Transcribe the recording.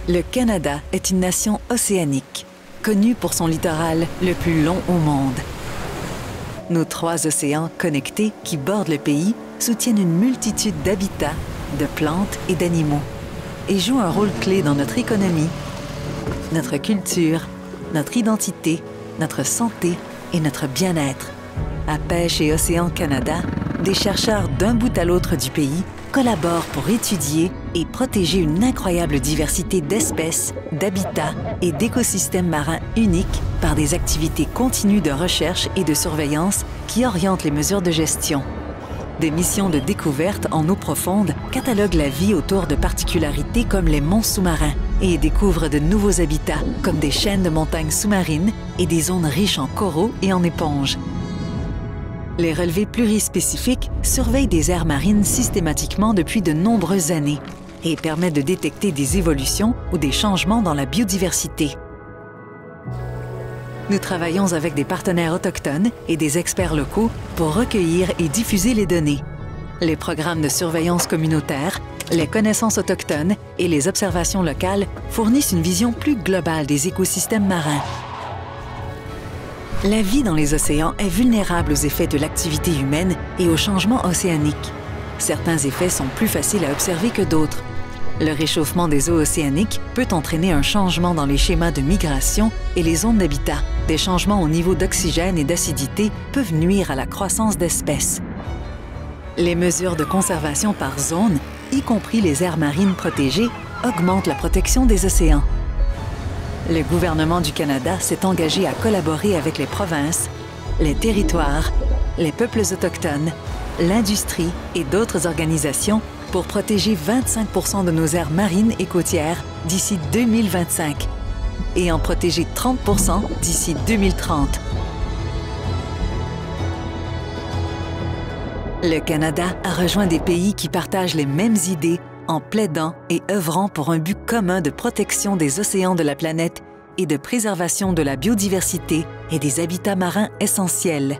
Le Canada est une nation océanique, connue pour son littoral le plus long au monde. Nos 3 océans connectés qui bordent le pays soutiennent une multitude d'habitats, de plantes et d'animaux et jouent un rôle clé dans notre économie, notre culture, notre identité, notre santé et notre bien-être. À Pêche et Océan Canada, des chercheurs d'un bout à l'autre du pays collaborent pour étudier et protéger une incroyable diversité d'espèces, d'habitats et d'écosystèmes marins uniques par des activités continues de recherche et de surveillance qui orientent les mesures de gestion. Des missions de découverte en eau profonde cataloguent la vie autour de particularités comme les monts sous-marins et découvrent de nouveaux habitats comme des chaînes de montagnes sous-marines et des zones riches en coraux et en éponges. Les relevés plurispécifiques surveillent des aires marines systématiquement depuis de nombreuses années et permettent de détecter des évolutions ou des changements dans la biodiversité. Nous travaillons avec des partenaires autochtones et des experts locaux pour recueillir et diffuser les données. Les programmes de surveillance communautaire, les connaissances autochtones et les observations locales fournissent une vision plus globale des écosystèmes marins. La vie dans les océans est vulnérable aux effets de l'activité humaine et aux changements océaniques. Certains effets sont plus faciles à observer que d'autres. Le réchauffement des eaux océaniques peut entraîner un changement dans les schémas de migration et les zones d'habitat. Des changements au niveau d'oxygène et d'acidité peuvent nuire à la croissance d'espèces. Les mesures de conservation par zone, y compris les aires marines protégées, augmentent la protection des océans. Le gouvernement du Canada s'est engagé à collaborer avec les provinces, les territoires, les peuples autochtones, l'industrie et d'autres organisations pour protéger 25% de nos aires marines et côtières d'ici 2025 et en protéger 30% d'ici 2030. Le Canada a rejoint des pays qui partagent les mêmes idées en plaidant et œuvrant pour un but commun de protection des océans de la planète et de préservation de la biodiversité et des habitats marins essentiels.